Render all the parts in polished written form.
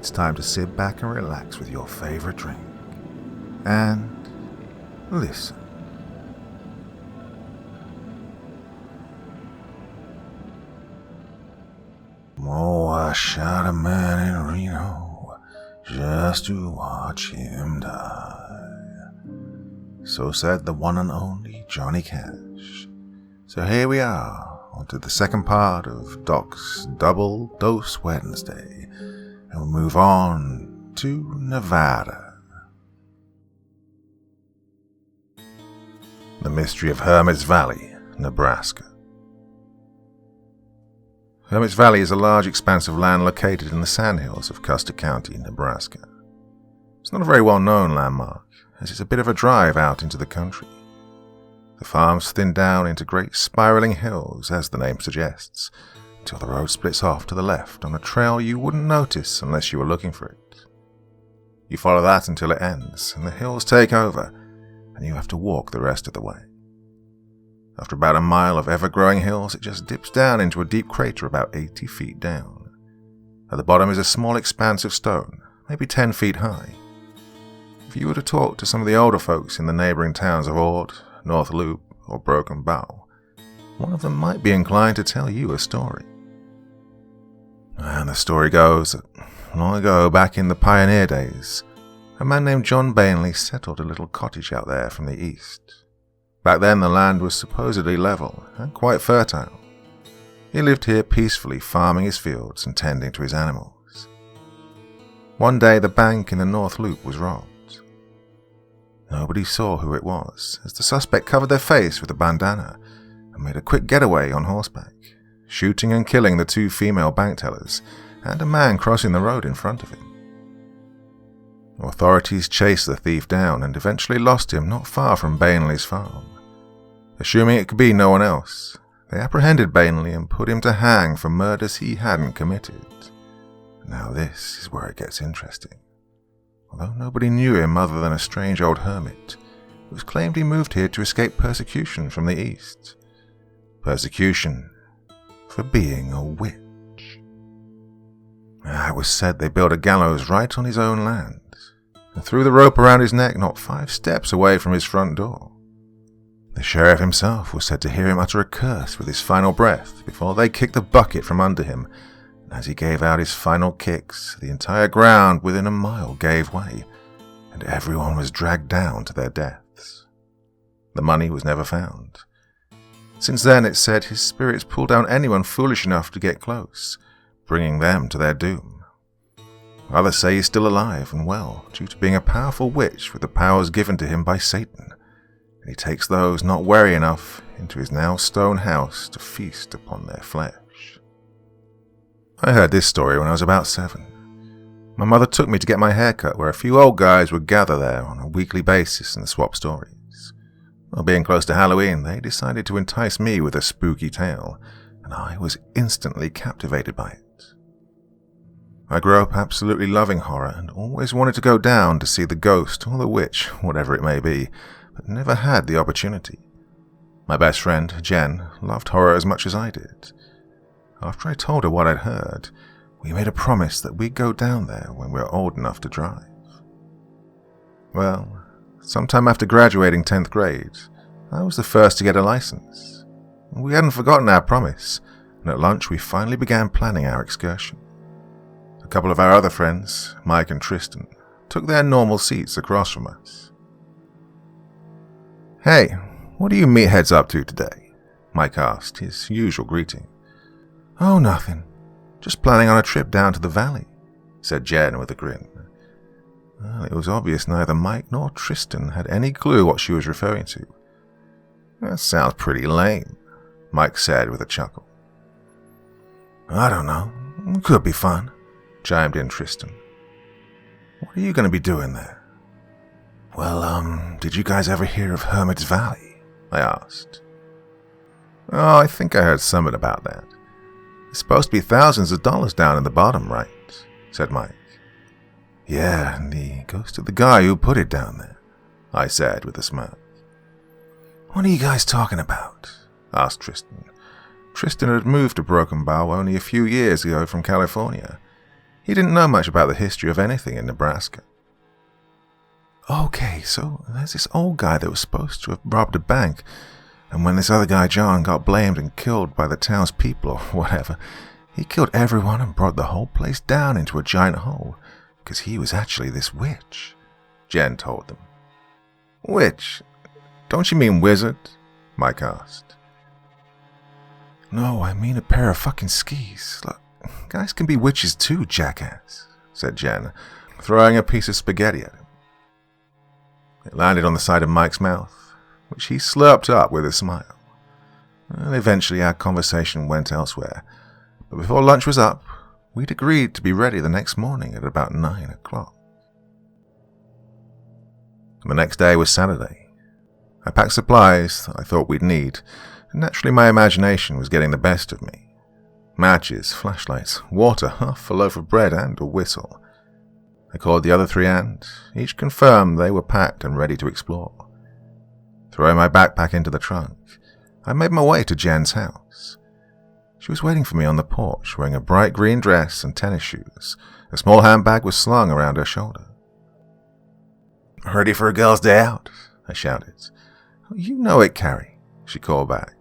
it's time to sit back and relax with your favorite drink. And listen. Oh, I shot a man in Reno just to watch him die. So said the one and only Johnny Cash. So here we are, onto the second part of Doc's Double Dose Wednesday, and we'll move on to Nevada. The Mystery of Hermit's Valley, Nebraska. Hermit's Valley is a large expanse of land located in the sandhills of Custer County, Nebraska. It's not a very well-known landmark, as it's a bit of a drive out into the country. The farms thin down into great spiraling hills, as the name suggests, until the road splits off to the left on a trail you wouldn't notice unless you were looking for it. You follow that until it ends, and the hills take over, and you have to walk the rest of the way. After about a mile of ever-growing hills, it just dips down into a deep crater about 80 feet down. At the bottom is a small expanse of stone, maybe 10 feet high. If you were to talk to some of the older folks in the neighboring towns of Ord, North Loop, or Broken Bow, one of them might be inclined to tell you a story. And the story goes that long ago, back in the pioneer days, a man named John Bainley settled a little cottage out there from the east. Back then the land was supposedly level and quite fertile. He lived here peacefully, farming his fields and tending to his animals. One day the bank in the North Loop was robbed. Nobody saw who it was, as the suspect covered their face with a bandana and made a quick getaway on horseback, shooting and killing the 2 female bank tellers and a man crossing the road in front of him. Authorities chased the thief down and eventually lost him not far from Bainley's farm. Assuming it could be no one else, they apprehended Bainley and put him to hang for murders he hadn't committed. Now this is where it gets interesting. Although nobody knew him other than a strange old hermit, it was claimed he moved here to escape persecution from the east. Persecution for being a witch. It was said they built a gallows right on his own land, and threw the rope around his neck not 5 steps away from his front door. The sheriff himself was said to hear him utter a curse with his final breath before they kicked the bucket from under him, and as he gave out his final kicks, the entire ground within a mile gave way, and everyone was dragged down to their deaths. The money was never found. Since then, it's said his spirits pull down anyone foolish enough to get close, bringing them to their doom. Others say he's still alive and well, due to being a powerful witch with the powers given to him by Satan, and he takes those not wary enough into his now stone house to feast upon their flesh. I heard this story when I was about 7. My mother took me to get my hair cut, where a few old guys would gather there on a weekly basis and swap stories. Well, being close to Halloween, they decided to entice me with a spooky tale, and I was instantly captivated by it. I grew up absolutely loving horror and always wanted to go down to see the ghost or the witch, whatever it may be, but never had the opportunity. My best friend, Jen, loved horror as much as I did. After I told her what I'd heard, we made a promise that we'd go down there when we were old enough to drive. Well, sometime after graduating 10th grade, I was the first to get a license. We hadn't forgotten our promise, and at lunch we finally began planning our excursion. A couple of our other friends, Mike and Tristan, took their normal seats across from us. "Hey, what are you meatheads up to today?" Mike asked, his usual greeting. "Oh, nothing. Just planning on a trip down to the valley," said Jen with a grin. Well, it was obvious neither Mike nor Tristan had any clue what she was referring to. "That sounds pretty lame," Mike said with a chuckle. "I don't know. It could be fun," chimed in Tristan. "What are you going to be doing there?" "Well, did you guys ever hear of Hermit's Valley?" I asked. "Oh, I think I heard something about that. There's supposed to be thousands of dollars down in the bottom, right?" said Mike. "Yeah, and the ghost of the guy who put it down there," I said with a smile. "What are you guys talking about?" asked Tristan. Tristan had moved to Broken Bow only a few years ago from California. He didn't know much about the history of anything in Nebraska. Okay, so there's this old guy that was supposed to have robbed a bank, and when this other guy, John, got blamed and killed by the townspeople or whatever, he killed everyone and brought the whole place down into a giant hole, because he was actually this witch, Jen told them. Witch? Don't you mean wizard? Mike asked. No, I mean a pair of fucking skis. Look, guys can be witches too, jackass, said Jen, throwing a piece of spaghetti at him. It landed on the side of Mike's mouth, which he slurped up with a smile. And eventually our conversation went elsewhere, but before lunch was up, we'd agreed to be ready the next morning at about 9 o'clock. The next day was Saturday. I packed supplies that I thought we'd need, and naturally my imagination was getting the best of me. Matches, flashlights, water, half a loaf of bread, and a whistle. I called the other 3 and each confirmed they were packed and ready to explore. Throwing my backpack into the trunk, I made my way to Jen's house. She was waiting for me on the porch, wearing a bright green dress and tennis shoes. A small handbag was slung around her shoulder. Ready for a girl's day out? I shouted. You know it, Carrie, she called back.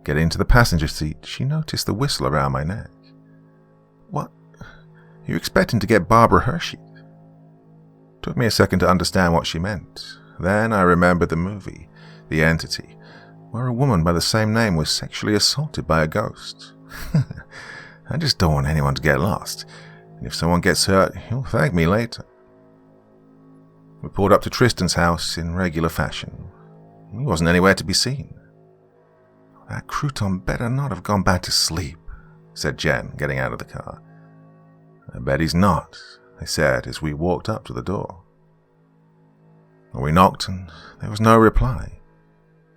Getting into the passenger seat, she noticed the whistle around my neck. What? You expecting to get Barbara Hershey? Took me a second to understand what she meant. Then I remembered the movie, The Entity, where a woman by the same name was sexually assaulted by a ghost. I just don't want anyone to get lost, and if someone gets hurt, he'll thank me later. We pulled up to Tristan's house in regular fashion. He wasn't anywhere to be seen. That crouton better not have gone back to sleep, said Jen, getting out of the car. I bet he's not, I said as we walked up to the door. We knocked and there was no reply.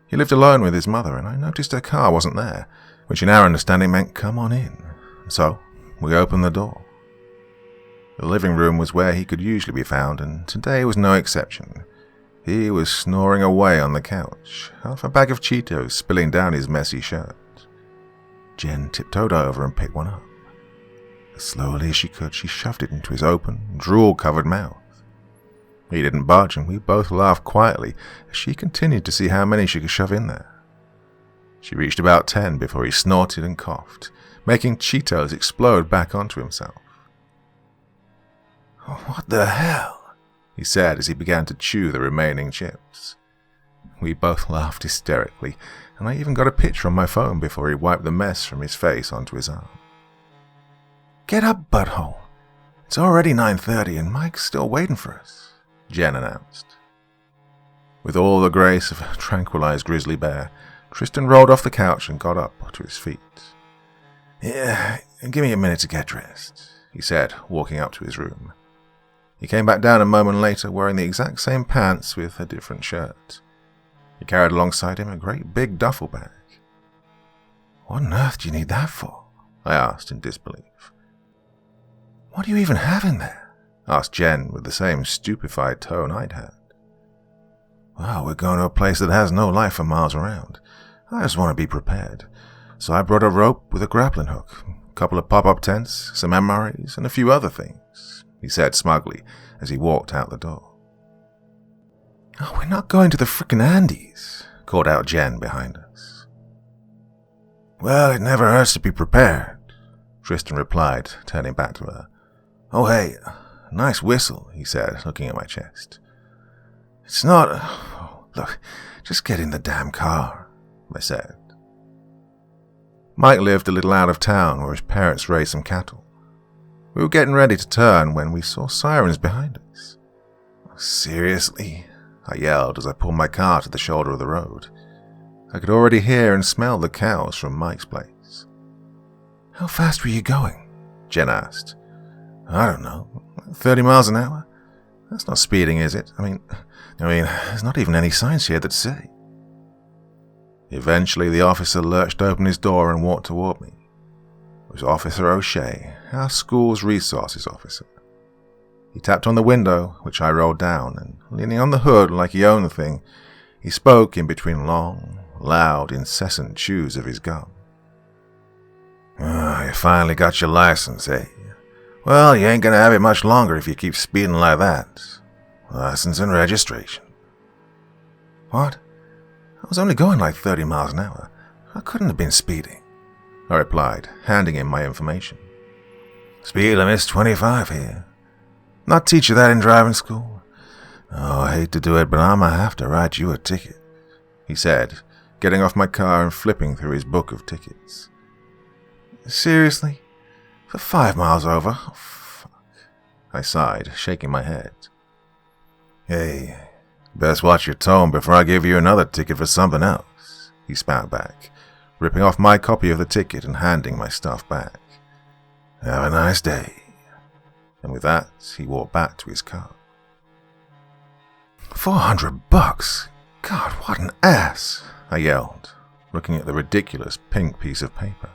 He lived alone with his mother, and I noticed her car wasn't there, which in our understanding meant come on in. So we opened the door. The living room was where he could usually be found, and today was no exception. He was snoring away on the couch, half a bag of Cheetos spilling down his messy shirt. Jen tiptoed over and picked one up. As slowly as she could, she shoved it into his open, drool-covered mouth. He didn't budge, and we both laughed quietly as she continued to see how many she could shove in there. She reached about 10 before he snorted and coughed, making Cheetos explode back onto himself. What the hell? He said as he began to chew the remaining chips. We both laughed hysterically, and I even got a picture on my phone before he wiped the mess from his face onto his arm. Get up, butthole. It's already 9:30 and Mike's still waiting for us, Jen announced. With all the grace of a tranquilized grizzly bear, Tristan rolled off the couch and got up to his feet. Yeah, give me a minute to get dressed, he said, walking up to his room. He came back down a moment later wearing the exact same pants with a different shirt. He carried alongside him a great big duffel bag. What on earth do you need that for? I asked in disbelief. What do you even have in there? Asked Jen with the same stupefied tone I'd had. Well, we're going to a place that has no life for miles around. I just want to be prepared. So I brought a rope with a grappling hook, a couple of pop-up tents, some MREs, and a few other things, he said smugly as he walked out the door. Oh, we're not going to the frickin' Andes, called out Jen behind us. Well, it never hurts to be prepared, Tristan replied, turning back to her. Oh, hey, nice whistle, he said, looking at my chest. It's not... Oh, look, just get in the damn car, I said. Mike lived a little out of town where his parents raised some cattle. We were getting ready to turn when we saw sirens behind us. Seriously? I yelled as I pulled my car to the shoulder of the road. I could already hear and smell the cows from Mike's place. How fast were you going? Jen asked. I don't know, 30 miles an hour? That's not speeding, is it? I mean, there's not even any signs here that say. Eventually, the officer lurched open his door and walked toward me. It was Officer O'Shea, our school's resources officer. He tapped on the window, which I rolled down, and leaning on the hood like he owned the thing, he spoke in between long, loud, incessant chews of his gum. You finally got your license, eh? Well, you ain't gonna have it much longer if you keep speeding like that. License and registration. What? I was only going like 30 miles an hour. I couldn't have been speeding, I replied, handing him my information. Speed limit's 25 here. Not teach you that in driving school? Oh, I hate to do it, but I'm gonna have to write you a ticket, he said, getting off my car and flipping through his book of tickets. Seriously? For 5 miles over? Oh, fuck. I sighed, shaking my head. Hey, best watch your tone before I give you another ticket for something else, he spat back, ripping off my copy of the ticket and handing my stuff back. Have a nice day. And with that, he walked back to his car. $400? God, what an ass, I yelled, looking at the ridiculous pink piece of paper.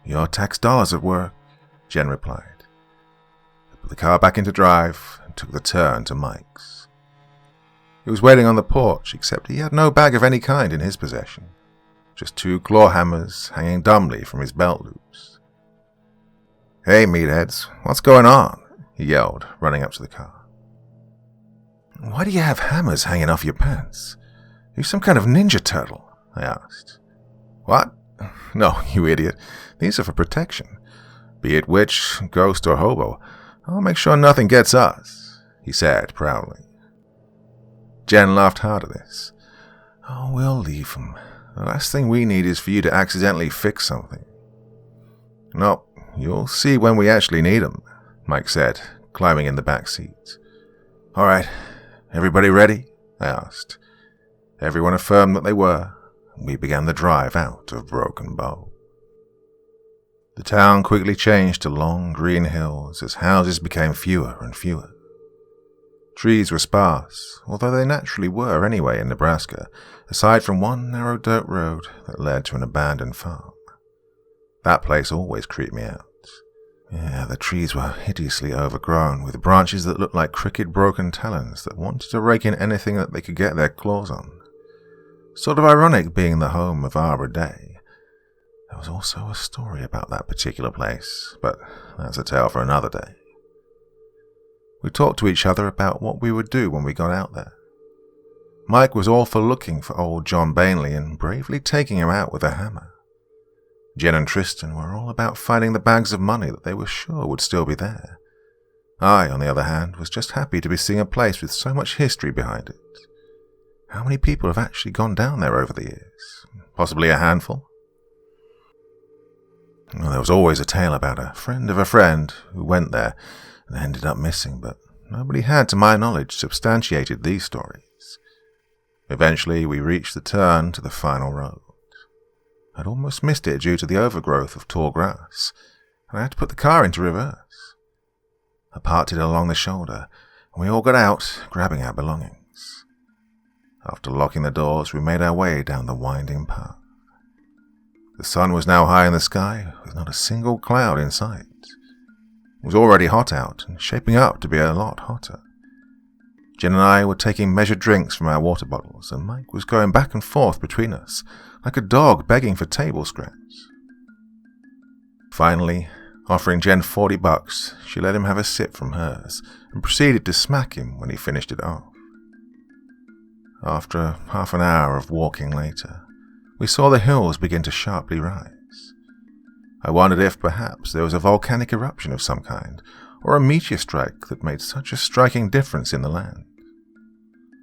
Your tax dollars at work, Jen replied. I put the car back into drive and took the turn to Mike's. He was waiting on the porch, except he had no bag of any kind in his possession, just 2 claw hammers hanging dumbly from his belt loops. Hey, meatheads, what's going on? He yelled, running up to the car. Why do you have hammers hanging off your pants? Are you some kind of ninja turtle? I asked. What? No, you idiot. These are for protection. Be it witch, ghost, or hobo, I'll make sure nothing gets us, he said proudly. Jen laughed hard at this. Oh, we'll leave them. The last thing we need is for you to accidentally fix something. No, you'll see when we actually need them, Mike said, climbing in the back seat. All right, everybody ready? I asked. Everyone affirmed that they were, and we began the drive out of Broken Bow. The town quickly changed to long green hills as houses became fewer and fewer. Trees were sparse, although they naturally were anyway in Nebraska, aside from one narrow dirt road that led to an abandoned farm. That place always creeped me out. Yeah, the trees were hideously overgrown, with branches that looked like crooked broken talons that wanted to rake in anything that they could get their claws on. Sort of ironic being the home of Arbor Day. There was also a story about that particular place, but that's a tale for another day. We talked to each other about what we would do when we got out there. Mike was all for looking for old John Bainley and bravely taking him out with a hammer. Jen and Tristan were all about finding the bags of money that they were sure would still be there. I, on the other hand, was just happy to be seeing a place with so much history behind it. How many people have actually gone down there over the years? Possibly a handful? Well, there was always a tale about a friend of a friend who went there and ended up missing, but nobody had, to my knowledge, substantiated these stories. Eventually, we reached the turn to the final road. I'd almost missed it due to the overgrowth of tall grass, and I had to put the car into reverse. I parked it along the shoulder, and we all got out, grabbing our belongings. After locking the doors, we made our way down the winding path. The sun was now high in the sky, with not a single cloud in sight. It was already hot out, and shaping up to be a lot hotter. Jen and I were taking measured drinks from our water bottles, and Mike was going back and forth between us, like a dog begging for table scraps. Finally, offering Jen $40, she let him have a sip from hers, and proceeded to smack him when he finished it off. After half an hour of walking later, we saw the hills begin to sharply rise. I wondered if perhaps there was a volcanic eruption of some kind, or a meteor strike that made such a striking difference in the land.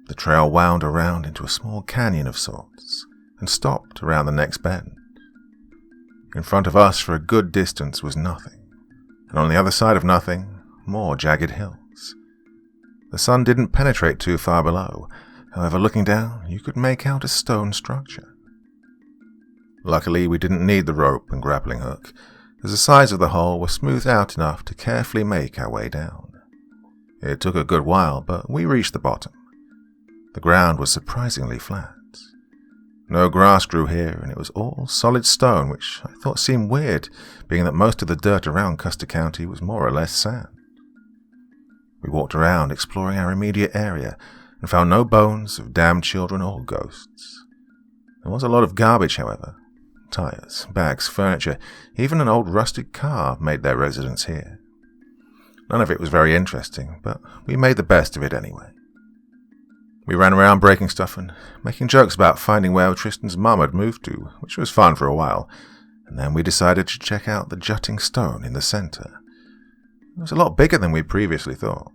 The trail wound around into a small canyon of sorts, and stopped around the next bend. In front of us for a good distance was nothing, and on the other side of nothing, more jagged hills. The sun didn't penetrate too far below, however looking down you could make out a stone structure. Luckily, we didn't need the rope and grappling hook, as the sides of the hole were smoothed out enough to carefully make our way down. It took a good while, but we reached the bottom. The ground was surprisingly flat. No grass grew here, and it was all solid stone, which I thought seemed weird, being that most of the dirt around Custer County was more or less sand. We walked around, exploring our immediate area, and found no bones of damned children or ghosts. There was a lot of garbage, however. Tires, bags, furniture, even an old rusted car made their residence here. None of it was very interesting, but we made the best of it anyway. We ran around breaking stuff and making jokes about finding where Tristan's mum had moved to, which was fun for a while, and then we decided to check out the jutting stone in the center. It was a lot bigger than we previously thought.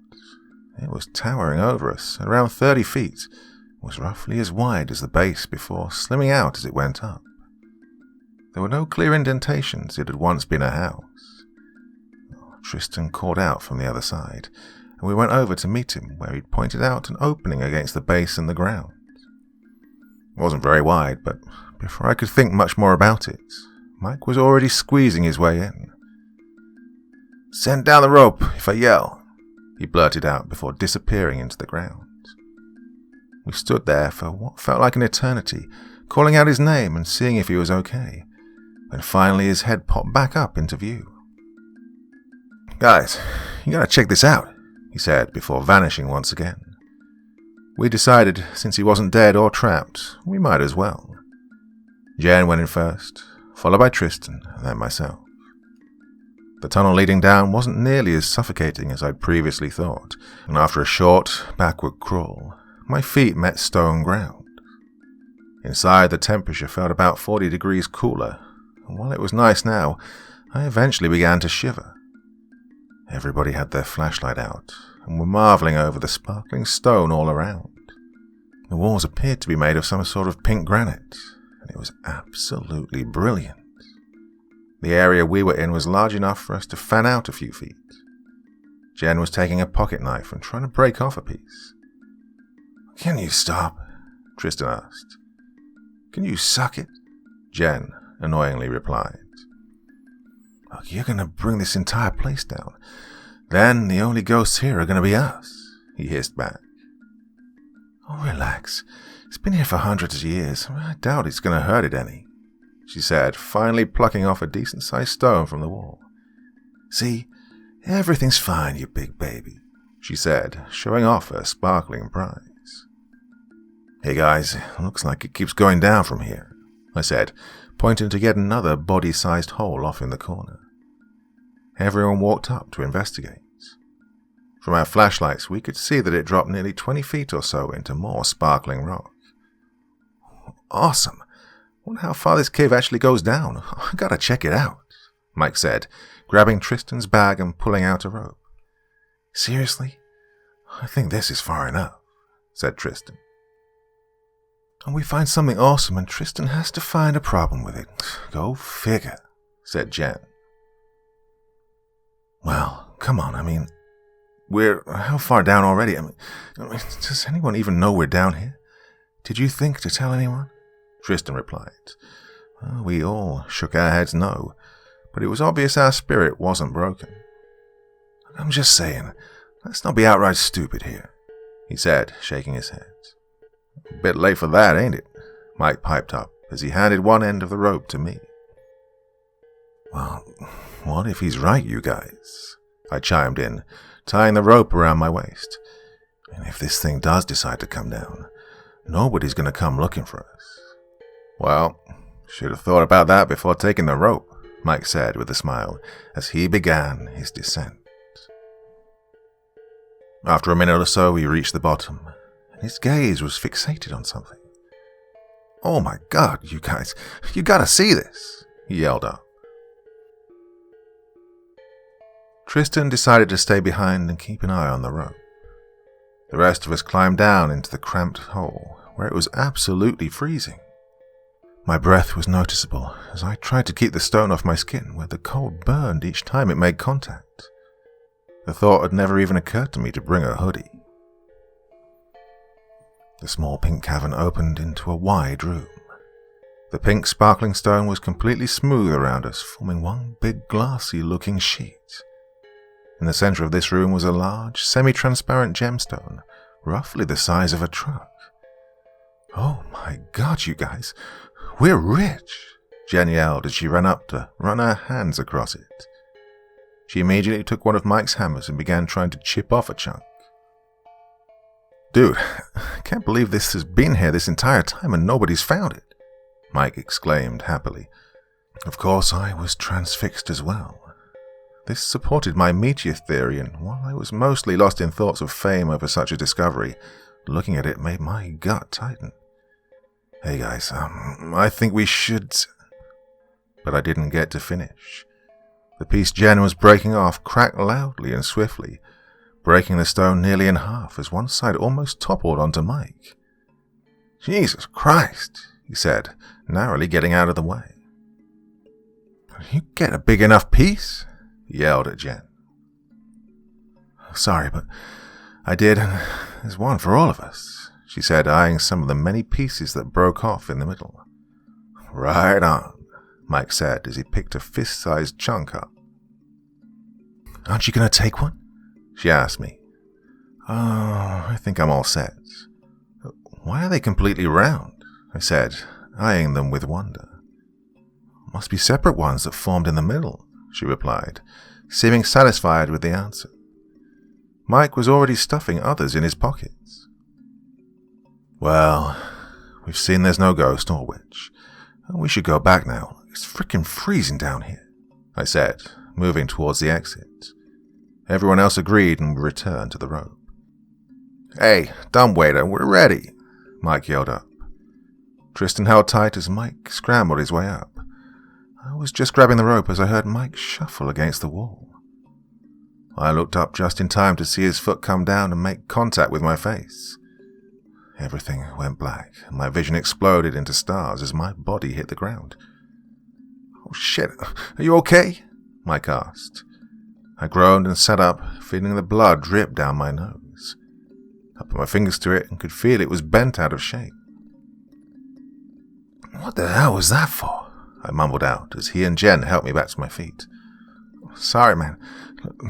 It was towering over us at around 30 feet, and was roughly as wide as the base before slimming out as it went up. There were no clear indentations. It had once been a house. Tristan called out from the other side, and we went over to meet him where he'd pointed out an opening against the base and the ground. It wasn't very wide, but before I could think much more about it, Mike was already squeezing his way in. "Send down the rope if I yell," he blurted out before disappearing into the ground. We stood there for what felt like an eternity, calling out his name and seeing if he was okay, when finally his head popped back up into view. "Guys, you gotta check this out," he said before vanishing once again. We decided, since he wasn't dead or trapped, we might as well. Jen went in first, followed by Tristan, and then myself. The tunnel leading down wasn't nearly as suffocating as I'd previously thought, and after a short, backward crawl, my feet met stone ground. Inside, the temperature felt about 40 degrees cooler, and while it was nice now, I eventually began to shiver. Everybody had their flashlight out, and were marveling over the sparkling stone all around. The walls appeared to be made of some sort of pink granite, and it was absolutely brilliant. The area we were in was large enough for us to fan out a few feet. Jen was taking a pocket knife and trying to break off a piece. "Can you stop?" Tristan asked. "Can you suck it?" Jen annoyingly replied. "Look, you're going to bring this entire place down. Then the only ghosts here are going to be us," he hissed back. "Oh, relax. It's been here for hundreds of years. I doubt it's going to hurt it any," she said, finally plucking off a decent-sized stone from the wall. "See, everything's fine, you big baby," she said, showing off her sparkling prize. "Hey guys, looks like it keeps going down from here," I said, pointing to yet another body-sized hole off in the corner. Everyone walked up to investigate. From our flashlights, we could see that it dropped nearly 20 feet or so into more sparkling rock. "Awesome. Wonder how far this cave actually goes down. I gotta check it out," Mike said, grabbing Tristan's bag and pulling out a rope. "Seriously? I think this is far enough," said Tristan. "And we find something awesome and Tristan has to find a problem with it. Go figure," said Jen. "Well, come on, we're how far down already? Does anyone even know we're down here? Did you think to tell anyone?" Tristan replied. Well, we all shook our heads no, but it was obvious our spirit wasn't broken. "I'm just saying, let's not be outright stupid here," he said, shaking his head. "A bit late for that, ain't it?" Mike piped up as he handed one end of the rope to me. "Well, what if he's right, you guys?" I chimed in, tying the rope around my waist. "And if this thing does decide to come down, nobody's going to come looking for us." "Well, should have thought about that before taking the rope," Mike said with a smile as he began his descent. After a minute or so, we reached the bottom, and his gaze was fixated on something. "Oh my God, you guys, you gotta see this," he yelled up. Tristan decided to stay behind and keep an eye on the rope. The rest of us climbed down into the cramped hole, where it was absolutely freezing. My breath was noticeable as I tried to keep the stone off my skin, where the cold burned each time it made contact. The thought had never even occurred to me to bring a hoodie. The small pink cavern opened into a wide room. The pink sparkling stone was completely smooth around us, forming one big glassy-looking sheet. In the center of this room was a large, semi-transparent gemstone, roughly the size of a truck. "Oh my God, you guys, we're rich!" Jen yelled as she ran up to run her hands across it. She immediately took one of Mike's hammers and began trying to chip off a chunk. "Dude, I can't believe this has been here this entire time and nobody's found it," Mike exclaimed happily. Of course, I was transfixed as well. This supported my meteor theory, and while I was mostly lost in thoughts of fame over such a discovery, looking at it made my gut tighten. Hey guys, I think we should... But I didn't get to finish. The piece Jen was breaking off cracked loudly and swiftly, breaking the stone nearly in half as one side almost toppled onto Mike. Jesus Christ, he said, narrowly getting out of the way. You get a big enough piece? He yelled at Jen. Sorry, but I did, and there's one for all of us, she said, eyeing some of the many pieces that broke off in the middle. Right on, Mike said as he picked a fist-sized chunk up. Aren't you going to take one? She asked me. Oh, I think I'm all set. Why are they completely round? I said, eyeing them with wonder. Must be separate ones that formed in the middle, she replied, seeming satisfied with the answer. Mike was already stuffing others in his pockets. Well, we've seen there's no ghost or witch. We should go back now. It's frickin' freezing down here, I said, moving towards the exit. Everyone else agreed and we returned to the rope. Hey, dumbwaiter, we're ready, Mike yelled up. Tristan held tight as Mike scrambled his way up. I was just grabbing the rope as I heard Mike shuffle against the wall. I looked up just in time to see his foot come down and make contact with my face. Everything went black, and my vision exploded into stars as my body hit the ground. Oh shit, are you okay? Mike asked. I groaned and sat up, feeling the blood drip down my nose. I put my fingers to it and could feel it was bent out of shape. What the hell was that for? I mumbled out as he and Jen helped me back to my feet. Sorry, man.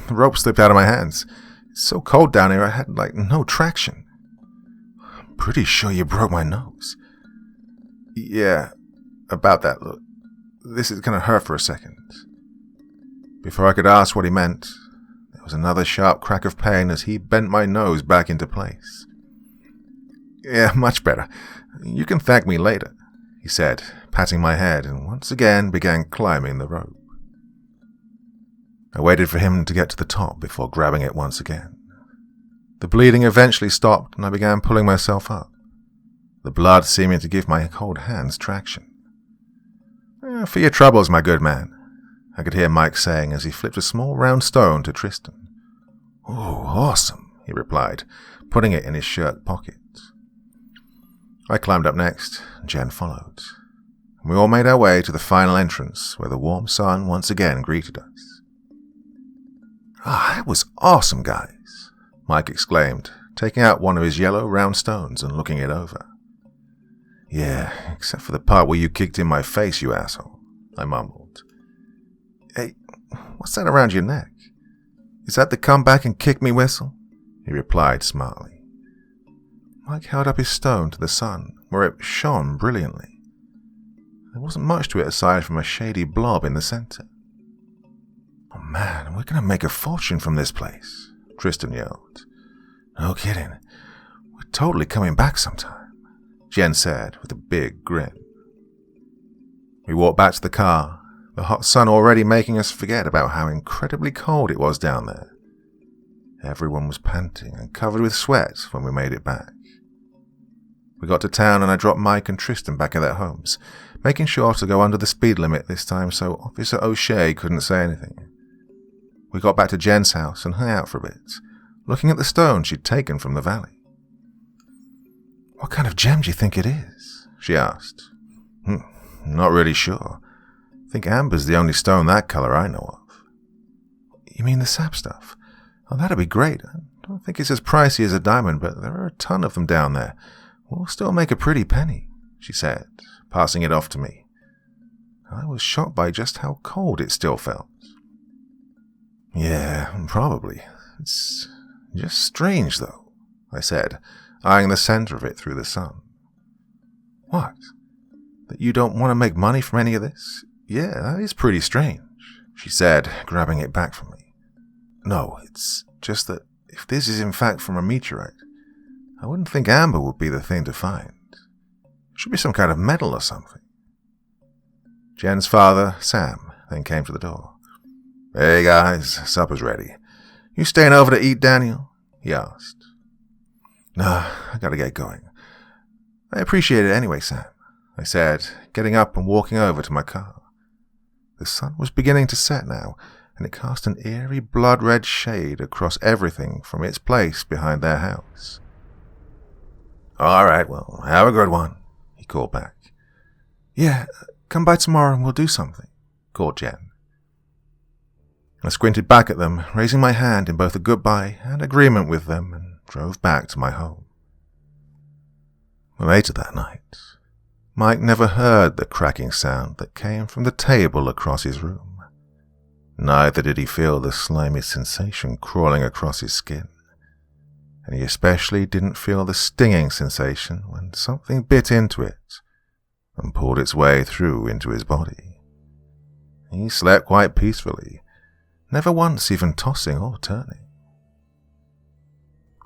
The rope slipped out of my hands. It's so cold down here I had, no traction. I'm pretty sure you broke my nose. Yeah, about that. Look, this is going to hurt for a second. Before I could ask what he meant, there was another sharp crack of pain as he bent my nose back into place. Yeah, much better. You can thank me later, he said, patting my head, and once again began climbing the rope. I waited for him to get to the top before grabbing it once again. The bleeding eventually stopped and I began pulling myself up, the blood seeming to give my cold hands traction. For your troubles, my good man, I could hear Mike saying as he flipped a small round stone to Tristan. Oh, awesome, he replied, putting it in his shirt pocket. I climbed up next, and Jen followed. We all made our way to the final entrance where the warm sun once again greeted us. That was awesome, guys, Mike exclaimed, taking out one of his yellow round stones and looking it over. Yeah, except for the part where you kicked in my face, you asshole, I mumbled. Hey, what's that around your neck? Is that the come back and kick me whistle? He replied smartly. Mike held up his stone to the sun, where it shone brilliantly. There wasn't much to it aside from a shady blob in the center. Oh man, we're going to make a fortune from this place, Tristan yelled. No kidding. We're totally coming back sometime, Jen said with a big grin. We walked back to the car, the hot sun already making us forget about how incredibly cold it was down there. Everyone was panting and covered with sweat when we made it back. We got to town and I dropped Mike and Tristan back at their homes, making sure to go under the speed limit this time so Officer O'Shea couldn't say anything. We got back to Jen's house and hung out for a bit, looking at the stone she'd taken from the valley. What kind of gem do you think it is? She asked. Not really sure. I think amber's the only stone that color I know of. You mean the sap stuff? Oh, that'd be great. I don't think it's as pricey as a diamond, but there are a ton of them down there. We'll still make a pretty penny, she said, passing it off to me. I was shocked by just how cold it still felt. Yeah, probably. It's just strange, though, I said, eyeing the center of it through the sun. What? That you don't want to make money from any of this? Yeah, that is pretty strange, she said, grabbing it back from me. No, it's just that if this is in fact from a meteorite, I wouldn't think amber would be the thing to find. It should be some kind of metal or something. Jen's father, Sam, then came to the door. "Hey guys, supper's ready. You staying over to eat, Daniel?" he asked. "Nah, I gotta get going." "I appreciate it anyway, Sam," I said, getting up and walking over to my car. The sun was beginning to set now, and it cast an eerie blood-red shade across everything from its place behind their house. "All right, well, have a good one," he called back. "Yeah, come by tomorrow and we'll do something," called Jen. I squinted back at them, raising my hand in both a goodbye and agreement with them, and drove back to my home. Later that night, Mike never heard the cracking sound that came from the table across his room. Neither did he feel the slimy sensation crawling across his skin, and he especially didn't feel the stinging sensation when something bit into it and pulled its way through into his body. He slept quite peacefully, never once even tossing or turning.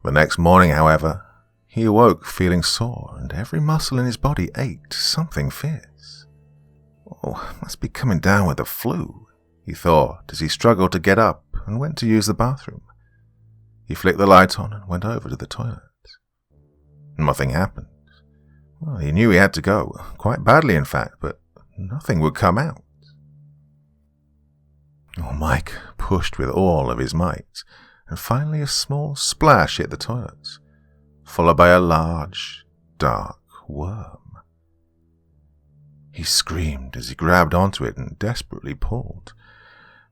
The next morning, however, he awoke feeling sore and every muscle in his body ached something fierce. "Oh, must be coming down with the flu," he thought as he struggled to get up and went to use the bathroom. He flicked the light on and went over to the toilet. Nothing happened. Well, he knew he had to go, quite badly in fact, but nothing would come out. Mike pushed with all of his might, and finally a small splash hit the toilet, followed by a large, dark worm. He screamed as he grabbed onto it and desperately pulled.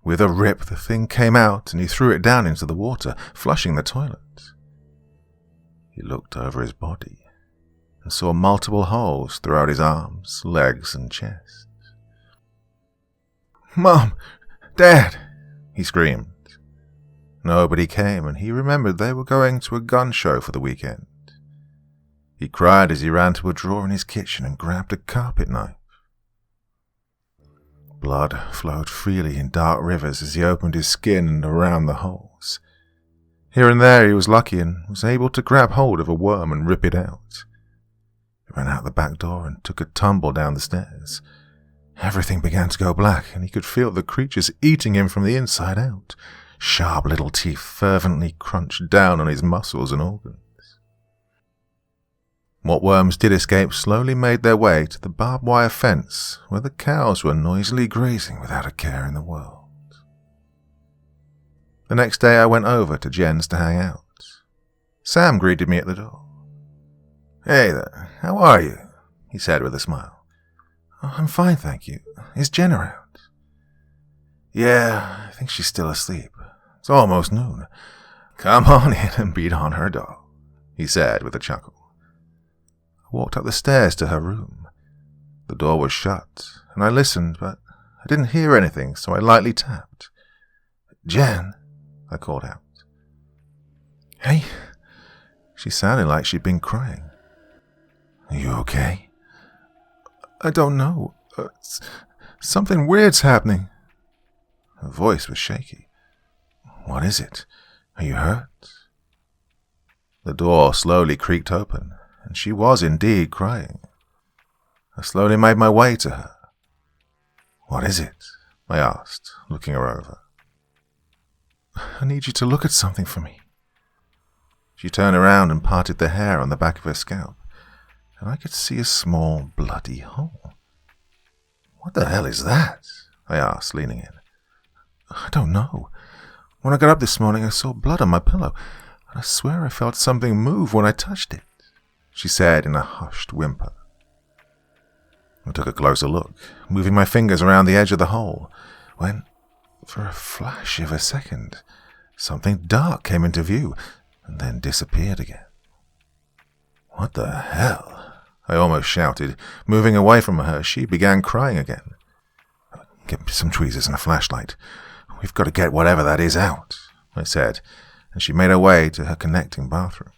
With a rip, the thing came out and he threw it down into the water, flushing the toilet. He looked over his body and saw multiple holes throughout his arms, legs, and chest. "Mom! Dad!" he screamed. Nobody came, and he remembered they were going to a gun show for the weekend. He cried as he ran to a drawer in his kitchen and grabbed a carpet knife. Blood flowed freely in dark rivers as he opened his skin and around the holes. Here and there he was lucky and was able to grab hold of a worm and rip it out. He ran out the back door and took a tumble down the stairs. Everything began to go black, and he could feel the creatures eating him from the inside out. Sharp little teeth fervently crunched down on his muscles and organs. What worms did escape slowly made their way to the barbed wire fence where the cows were noisily grazing without a care in the world. The next day I went over to Jen's to hang out. Sam greeted me at the door. "Hey there, how are you?" he said with a smile. "Oh, I'm fine, thank you. Is Jen around?" "Yeah, I think she's still asleep. It's almost noon. Come on in and beat on her doll," he said with a chuckle. I walked up the stairs to her room. The door was shut, and I listened, but I didn't hear anything, so I lightly tapped. "Jen," I called out. "Hey." She sounded like she'd been crying. "Are you okay?" "I don't know. Something weird's happening." Her voice was shaky. "What is it? Are you hurt?" The door slowly creaked open, and she was indeed crying. I slowly made my way to her. "What is it?" I asked, looking her over. "I need you to look at something for me." She turned around and parted the hair on the back of her scalp, and I could see a small bloody hole. "What the hell is that?" I asked, leaning in. "I don't know. When I got up this morning, I saw blood on my pillow, and I swear I felt something move when I touched it," she said in a hushed whimper. I took a closer look, moving my fingers around the edge of the hole, when, for a flash of a second, something dark came into view, and then disappeared again. "What the hell?" I almost shouted, moving away from her. She began crying again. "Get me some tweezers and a flashlight. We've got to get whatever that is out," I said, and she made her way to her connecting bathroom.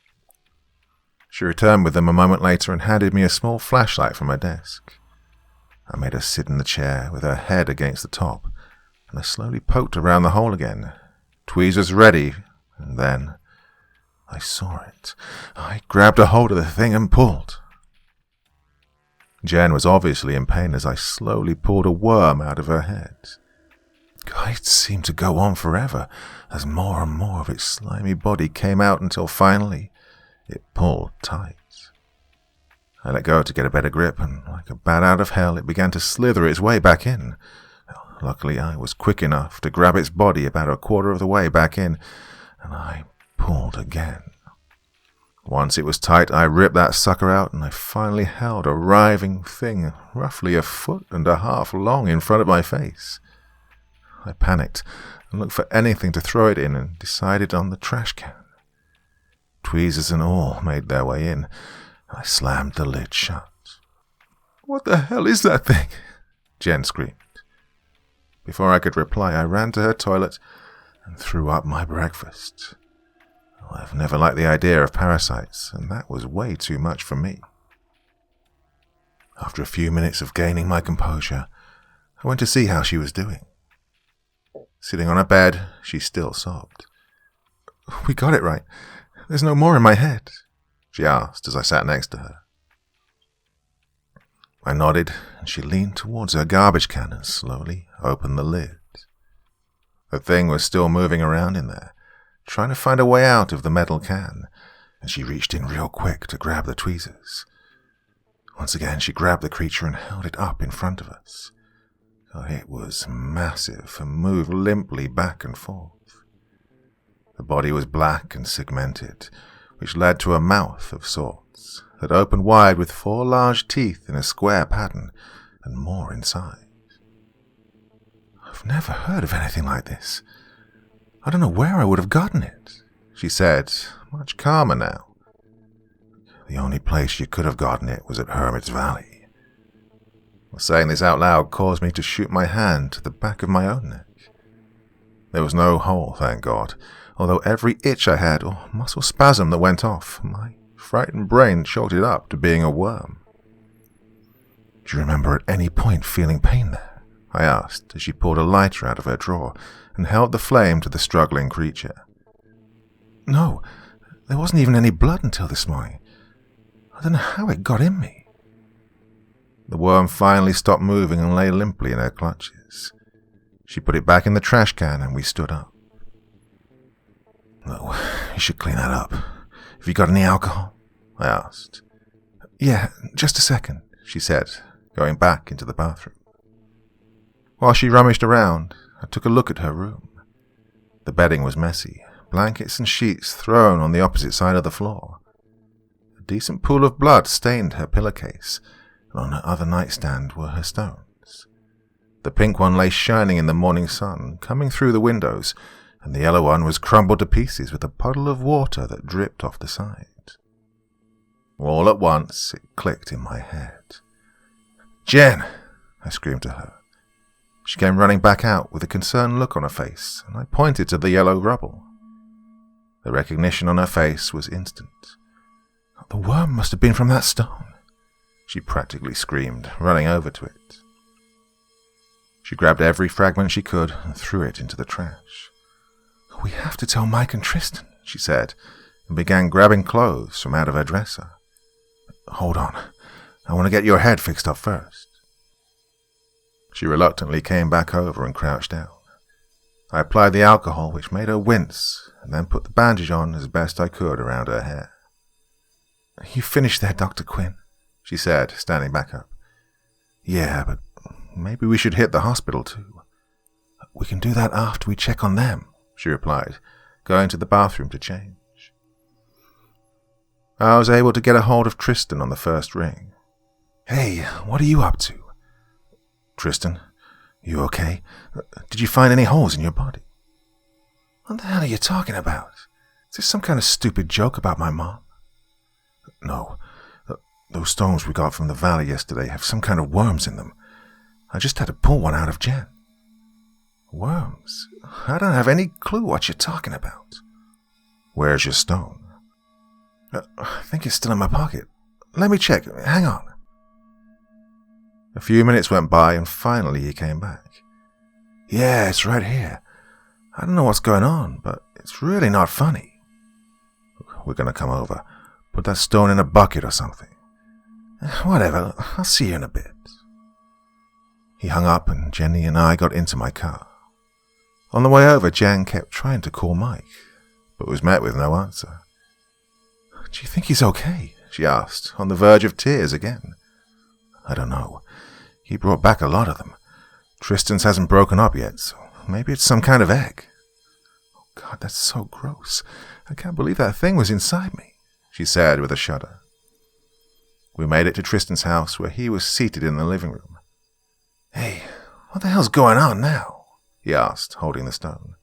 She returned with them a moment later and handed me a small flashlight from her desk. I made her sit in the chair with her head against the top, and I slowly poked around the hole again, tweezers ready, and then I saw it. I grabbed a hold of the thing and pulled. Jen was obviously in pain as I slowly pulled a worm out of her head. It seemed to go on forever, as more and more of its slimy body came out until finally it pulled tight. I let go to get a better grip, and like a bat out of hell, it began to slither its way back in. Luckily, I was quick enough to grab its body about a quarter of the way back in, and I pulled again. Once it was tight, I ripped that sucker out, and I finally held a writhing thing roughly 1.5 feet long in front of my face. I panicked and looked for anything to throw it in and decided on the trash can. Tweezers and all made their way in. I slammed the lid shut. "What the hell is that thing?" Jen screamed. Before I could reply, I ran to her toilet and threw up my breakfast. I've never liked the idea of parasites, and that was way too much for me. After a few minutes of gaining my composure, I went to see how she was doing. Sitting on her bed, she still sobbed. "We got it right. There's no more in my head," she asked as I sat next to her. I nodded, and she leaned towards her garbage can and slowly opened the lid. The thing was still moving around in there, trying to find a way out of the metal can, and she reached in real quick to grab the tweezers. Once again, she grabbed the creature and held it up in front of us. It was massive and moved limply back and forth. The body was black and segmented, which led to a mouth of sorts that opened wide with 4 large teeth in a square pattern and more inside. "I've never heard of anything like this. I don't know where I would have gotten it," she said, much calmer now. "The only place you could have gotten it was at Hermit's Valley." Saying this out loud caused me to shoot my hand to the back of my own neck. There was no hole, thank God, although every itch I had or muscle spasm that went off, my frightened brain chalked it up to being a worm. "Do you remember at any point feeling pain there?" I asked as she pulled a lighter out of her drawer and held the flame to the struggling creature. "No, there wasn't even any blood until this morning. I don't know how it got in me." The worm finally stopped moving and lay limply in her clutches. She put it back in the trash can and we stood up. "Oh, you should clean that up. Have you got any alcohol?" I asked. "Yeah, just a second," she said, going back into the bathroom. While she rummaged around, I took a look at her room. The bedding was messy, blankets and sheets thrown on the opposite side of the floor. A decent pool of blood stained her pillowcase, and on her other nightstand were her stones. The pink one lay shining in the morning sun, coming through the windows, and the yellow one was crumbled to pieces with a puddle of water that dripped off the side. All at once, it clicked in my head. "Jen!" I screamed to her. She came running back out with a concerned look on her face, and I pointed to the yellow rubble. The recognition on her face was instant. "The worm must have been from that stone," she practically screamed, running over to it. She grabbed every fragment she could and threw it into the trash. "We have to tell Mike and Tristan," she said, and began grabbing clothes from out of her dresser. "Hold on, I want to get your head fixed up first." She reluctantly came back over and crouched down. I applied the alcohol, which made her wince, and then put the bandage on as best I could around her hair. "You finished there, Dr. Quinn," she said, standing back up. "Yeah, but maybe we should hit the hospital too." "We can do that after we check on them," she replied, going to the bathroom to change. I was able to get a hold of Tristan on the first ring. "Hey, what are you up to?" "Tristan, you okay? Did you find any holes in your body?" "What the hell are you talking about? Is this some kind of stupid joke about my mom?" "No. Those stones we got from the valley yesterday have some kind of worms in them. I just had to pull one out of Jen." "Worms? I don't have any clue what you're talking about." "Where's your stone?" "I think it's still in my pocket. Let me check. Hang on." A few minutes went by and finally he came back. "Yeah, it's right here. I don't know what's going on, but it's really not funny." "We're going to come over. Put that stone in a bucket or something." "Whatever, I'll see you in a bit." He hung up and Jenny and I got into my car. On the way over, Jen kept trying to call Mike, but was met with no answer. "Do you think he's okay?" she asked, on the verge of tears again. "I don't know. He brought back a lot of them. Tristan's hasn't broken up yet, so maybe it's some kind of egg." "Oh God, that's so gross. I can't believe that thing was inside me," she said with a shudder. We made it to Tristan's house, where he was seated in the living room. "Hey, what the hell's going on now?" he asked, holding the stone.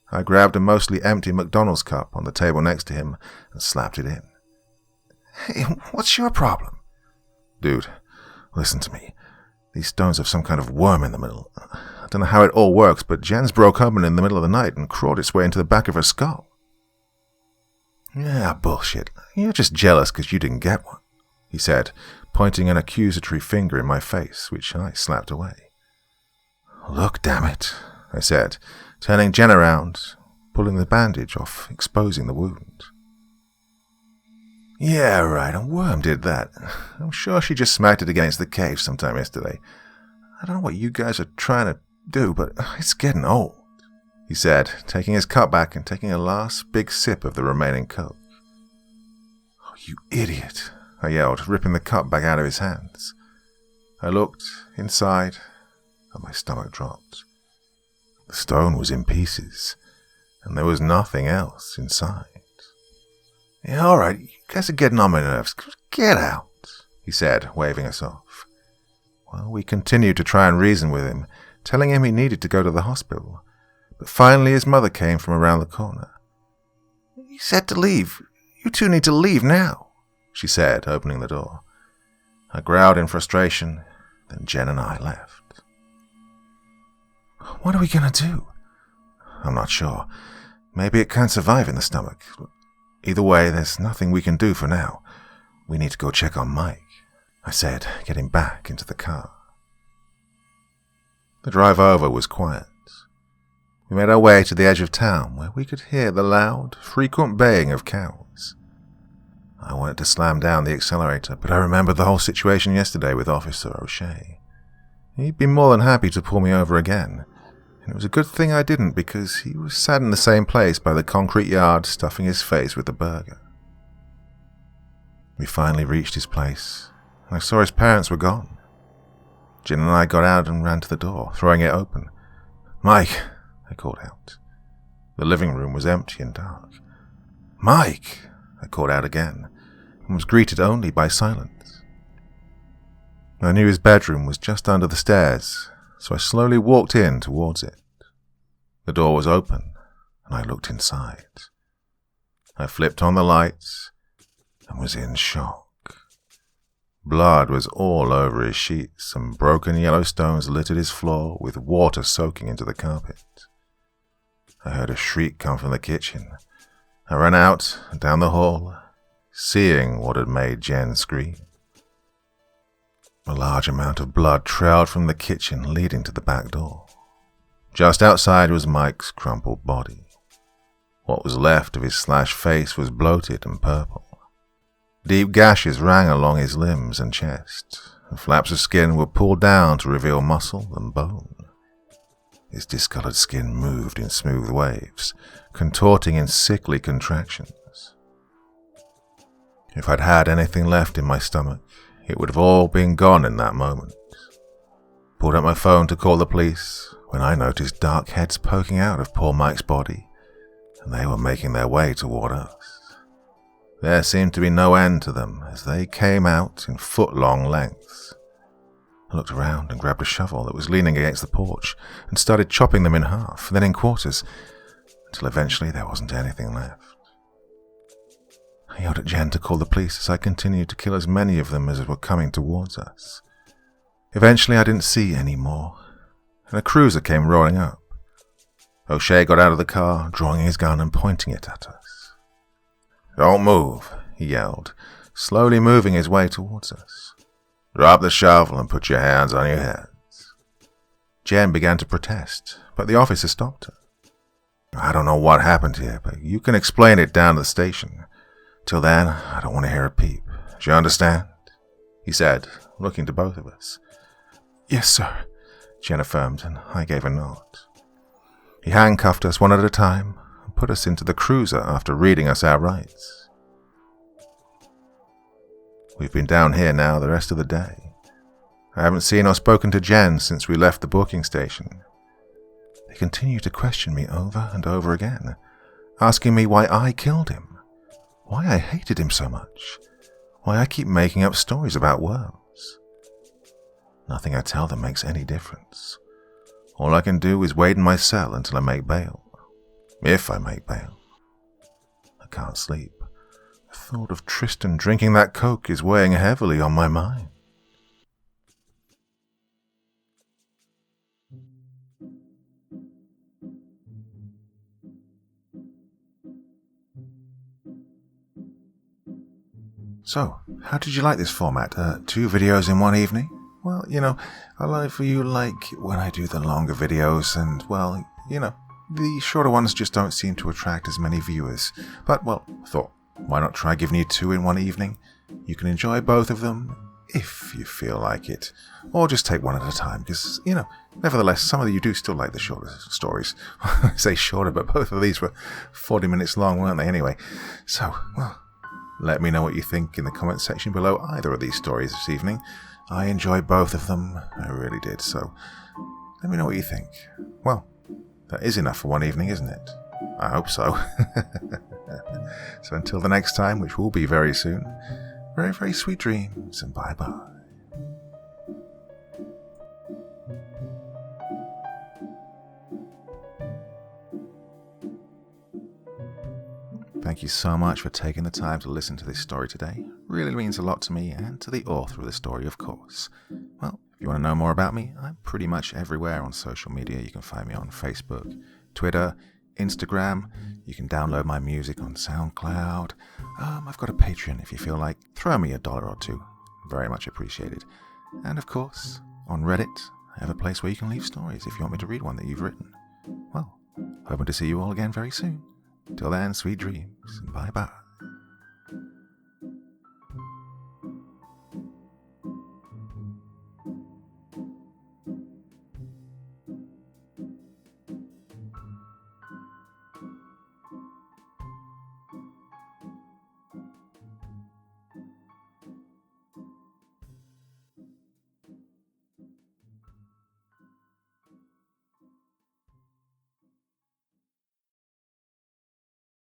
I grabbed a mostly empty McDonald's cup on the table next to him and slapped it in. "Hey, what's your problem?" "Dude, listen to me. These stones have some kind of worm in the middle. I don't know how it all works, but Jen's broke open in the middle of the night and crawled its way into the back of her skull." "Yeah, bullshit. You're just jealous because you didn't get one," he said, pointing an accusatory finger in my face, which I slapped away. "Look, damn it," I said, turning Jen around, pulling the bandage off, exposing the wound. "Yeah, right, a worm did that. I'm sure she just smacked it against the cave sometime yesterday. I don't know what you guys are trying to do, but it's getting old," he said, taking his cup back and taking a last big sip of the remaining Coke. "Oh, you idiot," I yelled, ripping the cup back out of his hands. I looked inside, and my stomach dropped. The stone was in pieces, and there was nothing else inside. "Yeah, all right, you guys are getting on my nerves. Get out," he said, waving us off. Well, we continued to try and reason with him, telling him he needed to go to the hospital, but finally his mother came from around the corner. "You said to leave. You two need to leave now," she said, opening the door. I growled in frustration, then Jen and I left. "What are we going to do?" "I'm not sure. Maybe it can't survive in the stomach. Either way, there's nothing we can do for now. We need to go check on Mike," I said, getting back into the car. The drive over was quiet. We made our way to the edge of town, where we could hear the loud, frequent baying of cows. I wanted to slam down the accelerator, but I remembered the whole situation yesterday with Officer O'Shea. He'd be more than happy to pull me over again, and it was a good thing I didn't, because he was sat in the same place by the concrete yard, stuffing his face with the burger. We finally reached his place, and I saw his parents were gone. Jen and I got out and ran to the door, throwing it open. "Mike," I called out. The living room was empty and dark. "Mike," I called out again, and was greeted only by silence. I knew his bedroom was just under the stairs, so I slowly walked in towards it. The door was open, and I looked inside. I flipped on the lights and was in shock. Blood was all over his sheets, and broken yellow stones littered his floor with water soaking into the carpet. I heard a shriek come from the kitchen. I ran out and down the hall, seeing what had made Jen scream. A large amount of blood trailed from the kitchen, leading to the back door. Just outside was Mike's crumpled body. What was left of his slashed face was bloated and purple. Deep gashes ran along his limbs and chest, and flaps of skin were pulled down to reveal muscle and bone. His discolored skin moved in smooth waves, contorting in sickly contractions. If I'd had anything left in my stomach, it would have all been gone in that moment. Pulled up my phone to call the police when I noticed dark heads poking out of poor Mike's body, and they were making their way toward us. There seemed to be no end to them as they came out in foot-long lengths. I looked around and grabbed a shovel that was leaning against the porch and started chopping them in half, then in quarters, until eventually there wasn't anything left. I yelled at Jen to call the police as I continued to kill as many of them as were coming towards us. Eventually I didn't see any more, and a cruiser came rolling up. O'Shea got out of the car, drawing his gun and pointing it at us. "Don't move," he yelled, slowly moving his way towards us. "Drop the shovel and put your hands on your heads." Jen began to protest, but the officer stopped her. "I don't know what happened here, but you can explain it down to the station. Till then, I don't want to hear a peep. Do you understand?" he said, looking to both of us. "Yes, sir," Jen affirmed, and I gave a nod. He handcuffed us one at a time and put us into the cruiser after reading us our rights. We've been down here now the rest of the day. I haven't seen or spoken to Jen since we left the booking station. They continue to question me over and over again, asking me why I killed him, why I hated him so much, why I keep making up stories about worms. Nothing I tell them makes any difference. All I can do is wait in my cell until I make bail. If I make bail. I can't sleep. The thought of Tristan drinking that coke is weighing heavily on my mind. So, how did you like this format? 2 videos in one evening? Well, I like when I do the longer videos and, the shorter ones just don't seem to attract as many viewers. But, I thought, why not try giving you 2 in one evening? You can enjoy both of them if you feel like it. Or just take one at a time, because, nevertheless, some of you do still like the shorter stories. I say shorter, but both of these were 40 minutes long, weren't they, anyway? So, let me know what you think in the comment section below either of these stories this evening. I enjoyed both of them, I really did, so let me know what you think. Well, that is enough for one evening, isn't it? I hope so. So until the next time, which will be very soon, very, very sweet dreams, and bye-bye. Thank you so much for taking the time to listen to this story today. Really means a lot to me and to the author of the story, of course. Well, if you want to know more about me, I'm pretty much everywhere on social media. You can find me on Facebook, Twitter, Instagram. You can download my music on SoundCloud. I've got a Patreon if you feel like. Throw me $1 or 2. Very much appreciated. And of course, on Reddit, I have a place where you can leave stories if you want me to read one that you've written. Well, hoping to see you all again very soon. Till then, sweet dreams, and bye-bye.